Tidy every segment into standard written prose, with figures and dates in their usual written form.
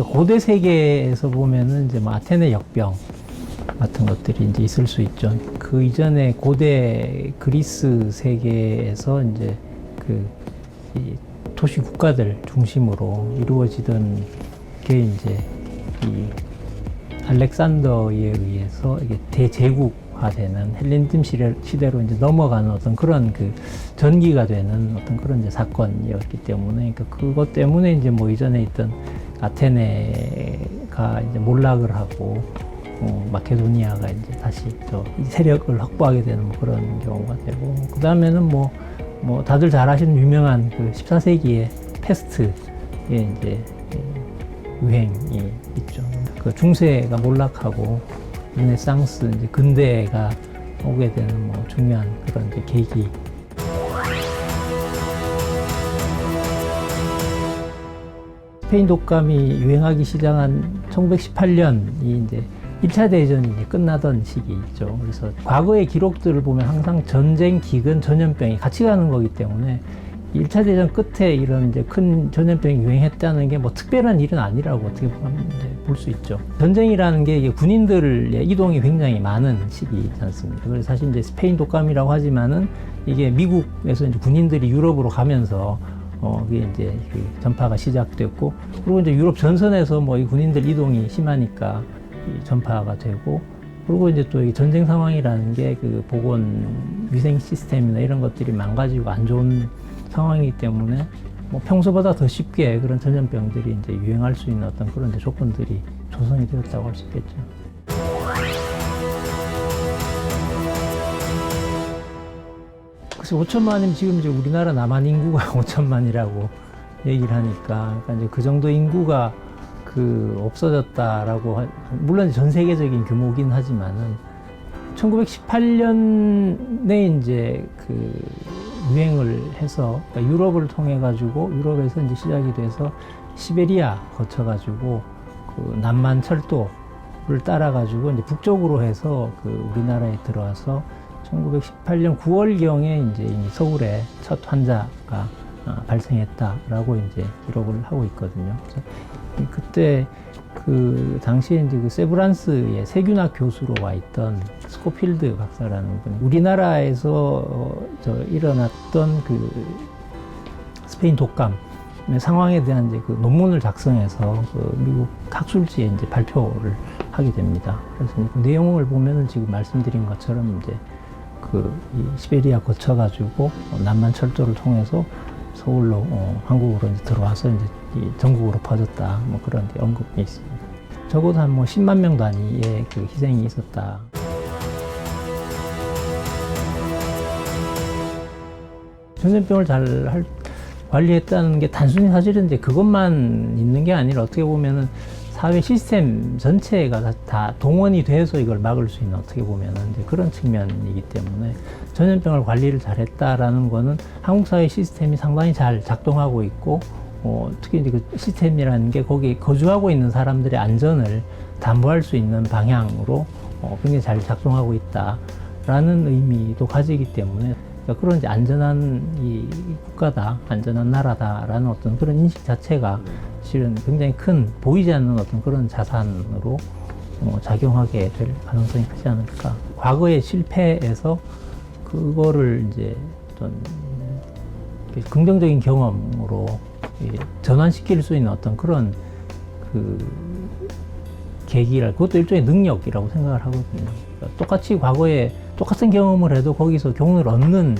그러니까 고대 세계에서 보면은 이제 뭐 아테네 역병 같은 것들이 이제 있을 수 있죠. 그 이전에 고대 그리스 세계에서 이제 이 도시 국가들 중심으로 이루어지던 게 이제 이 알렉산더에 의해서 이게 대제국화되는 헬레니즘 시대로 이제 넘어가는 어떤 그런 그 전기가 되는 어떤 그런 이제 사건이었기 때문에, 그러니까 그것 때문에 이제 뭐 이전에 있던 아테네가 이제 몰락을 하고 마케도니아가 이제 다시 또 세력을 확보하게 되는 뭐 그런 경우가 되고, 그 다음에는 뭐 다들 잘 아시는 유명한 그 14세기의 패스트의 이제 유행이 있죠. 그 중세가 몰락하고 르네상스 이제 근대가 오게 되는 뭐 중요한 그런 이제 계기. 스페인 독감이 유행하기 시작한 1918년이 이제 1차 대전이 이제 끝나던 시기죠. 그래서 과거의 기록들을 보면 항상 전쟁, 기근, 전염병이 같이 가는 거기 때문에 1차 대전 끝에 이런 이제 큰 전염병이 유행했다는 게 뭐 특별한 일은 아니라고 어떻게 보면 볼 수 있죠. 전쟁이라는 게 이게 군인들의 이동이 굉장히 많은 시기지 않습니까? 그래서 사실 이제 스페인 독감이라고 하지만은 이게 미국에서 이제 군인들이 유럽으로 가면서 그게 이제 그 전파가 시작됐고, 그리고 이제 유럽 전선에서 뭐 이 군인들 이동이 심하니까 이 전파가 되고, 그리고 이제 또 이 전쟁 상황이라는 게 그 보건 위생 시스템이나 이런 것들이 망가지고 안 좋은 상황이기 때문에 뭐 평소보다 더 쉽게 그런 전염병들이 이제 유행할 수 있는 어떤 그런 이제 조건들이 조성이 되었다고 할 수 있겠죠. 그래서 5천만이면 지금 이제 우리나라 남한 인구가 5천만이라고 얘기를 하니까, 그러니까 이제 그 정도 인구가 없어졌다라고 물론 전 세계적인 규모긴 하지만은 1918년에 이제 유행을 해서, 그러니까 유럽을 통해 가지고 유럽에서 이제 시작이 돼서 시베리아 거쳐 가지고 남만 철도를 따라 가지고 이제 북쪽으로 해서 우리나라에 들어와서 1918년 9월경에 이제 이미 서울에 첫 환자가 발생했다라고 이제 기록을 하고 있거든요. 그래서 그때 당시에 이제 세브란스의 세균학 교수로 와 있던 스코필드 박사라는 분이 우리나라에서 일어났던 스페인 독감의 상황에 대한 이제 논문을 작성해서 미국 학술지에 이제 발표를 하게 됩니다. 그래서 그 내용을 보면은 지금 말씀드린 것처럼 이제 이 시베리아 거쳐가지고 남만 철도를 통해서 서울로 한국으로 이제 들어와서 이제 전국으로 퍼졌다, 뭐 그런 언급이 있습니다. 적어도 한 10만 명 단위의 희생이 있었다. 전염병을 잘 관리했다는 게 단순히 사실은 이제 그것만 있는 게 아니라, 어떻게 보면은 사회 시스템 전체가 다 동원이 돼서 이걸 막을 수 있는, 어떻게 보면은 이제 그런 측면이기 때문에 전염병을 관리를 잘했다라는 거는 한국 사회 시스템이 상당히 잘 작동하고 있고, 특히 이제 그 시스템이라는 게 거기 거주하고 있는 사람들의 안전을 담보할 수 있는 방향으로 굉장히 잘 작동하고 있다라는 의미도 가지기 때문에, 그러니까 그런 이제 안전한 이 국가다, 안전한 나라다라는 어떤 그런 인식 자체가 실은 굉장히 큰, 보이지 않는 어떤 그런 자산으로 작용하게 될 가능성이 크지 않을까. 과거의 실패에서 그거를 이제 어떤 긍정적인 경험으로 전환시킬 수 있는 어떤 그런 계기랄, 그것도 일종의 능력이라고 생각을 하거든요. 그러니까 똑같이 과거에 똑같은 경험을 해도 거기서 교훈을 얻는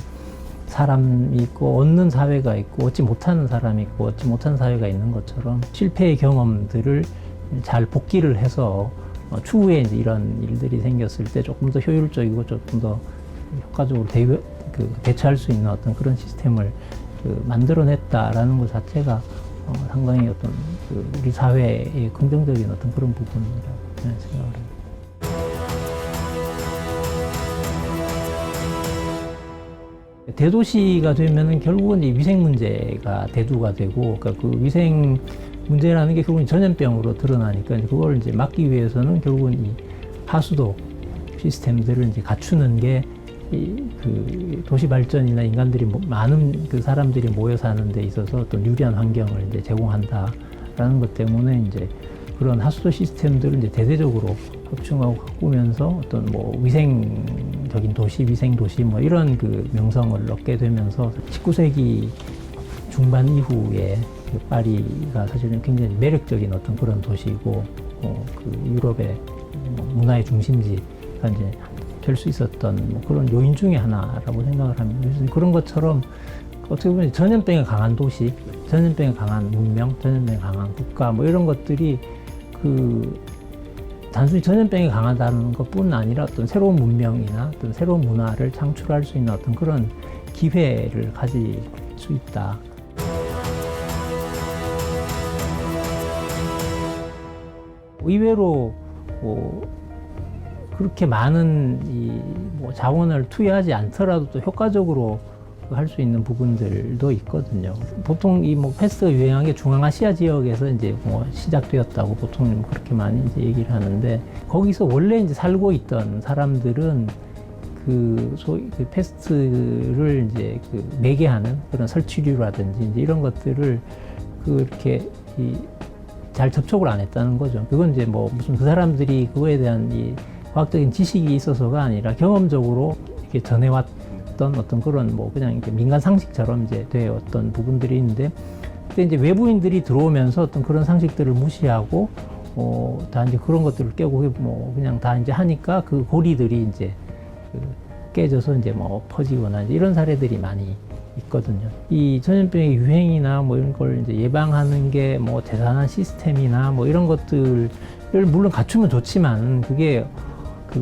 사람이 있고, 얻는 사회가 있고, 얻지 못하는 사람이 있고, 얻지 못하는 사회가 있는 것처럼 실패의 경험들을 잘 복기를 해서 추후에 이제 이런 일들이 생겼을 때 조금 더 효율적이고 조금 더 효과적으로 대처할 수 있는 어떤 그런 시스템을 만들어냈다라는 것 자체가 상당히 어떤 우리 사회의 긍정적인 어떤 그런 부분이라고 생각을 합니다. 대도시가 되면은 결국은 이 위생 문제가 대두가 되고, 그러니까 그 위생 문제라는 게 결국은 전염병으로 드러나니까, 그걸 이제 막기 위해서는 결국은 이 하수도 시스템들을 이제 갖추는 게 도시 발전이나 인간들이 많은 사람들이 모여 사는 데 있어서 또 유리한 환경을 이제 제공한다라는 것 때문에 이제 그런 하수도 시스템들을 이제 대대적으로 확충하고 가꾸면서 어떤 뭐 위생적인 도시, 위생 도시 뭐 이런 그 명성을 얻게 되면서 19세기 중반 이후에 그 파리가 사실은 굉장히 매력적인 어떤 그런 도시이고 그 유럽의 문화의 중심지가 이제 될 수 있었던 뭐 그런 요인 중에 하나라고 생각을 합니다. 그래서 그런 것처럼 어떻게 보면 전염병에 강한 도시, 전염병에 강한 문명, 전염병에 강한 국가 뭐 이런 것들이 그 단순히 전염병에 강하다는 것뿐 아니라 어떤 새로운 문명이나 어떤 새로운 문화를 창출할 수 있는 어떤 그런 기회를 가질 수 있다. 의외로 그렇게 많은 뭐 자원을 투여하지 않더라도 또 효과적으로 할 수 있는 부분들도 있거든요. 보통 뭐 패스트가 유행한 게 중앙아시아 지역에서 이제 뭐 시작되었다고 보통 그렇게 많이 이제 얘기를 하는데, 거기서 원래 이제 살고 있던 사람들은 그 소위 그 패스트를 이제 그 매개하는 그런 설치류라든지 이제 이런 것들을 그렇게 잘 접촉을 안 했다는 거죠. 그건 이제 뭐 무슨 그 사람들이 그거에 대한 이 과학적인 지식이 있어서가 아니라 경험적으로 이렇게 전해왔던 어떤 그런 뭐 그냥 이렇게 민간 상식처럼 이제 되었던 부분들이 있는데, 그때 이제 외부인들이 들어오면서 어떤 그런 상식들을 무시하고 다 이제 그런 것들을 깨고 뭐 그냥 다 이제 하니까 그 고리들이 이제 깨져서 이제 뭐 퍼지거나 이제 이런 사례들이 많이 있거든요. 이 전염병의 유행이나 뭐 이런 걸 이제 예방하는 게 뭐 대단한 시스템이나 뭐 이런 것들을 물론 갖추면 좋지만, 그게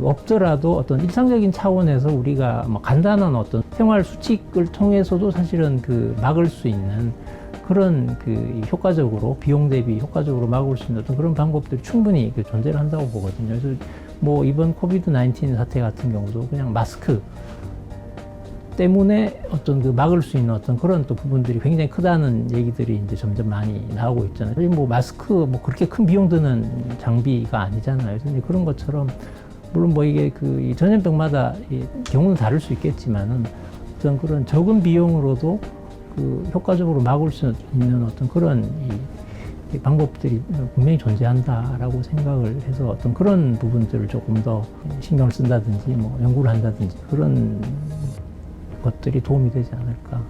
없더라도 어떤 일상적인 차원에서 우리가 뭐 간단한 어떤 생활 수칙을 통해서도 사실은 막을 수 있는 그런 효과적으로 비용 대비 효과적으로 막을 수 있는 어떤 그런 방법들이 충분히 존재를 한다고 보거든요. 그래서 뭐 이번 코비드 19 사태 같은 경우도 그냥 마스크 때문에 어떤 막을 수 있는 어떤 그런 또 부분들이 굉장히 크다는 얘기들이 이제 점점 많이 나오고 있잖아요. 사실 뭐 마스크 뭐 그렇게 큰 비용 드는 장비가 아니잖아요. 그래서 그런 것처럼 물론 뭐 이게 이 전염병마다 경우는 다를 수 있겠지만은 어떤 그런 적은 비용으로도 효과적으로 막을 수 있는 어떤 그런 이 방법들이 분명히 존재한다라고 생각을 해서 어떤 그런 부분들을 조금 더 신경을 쓴다든지 뭐 연구를 한다든지 그런 것들이 도움이 되지 않을까.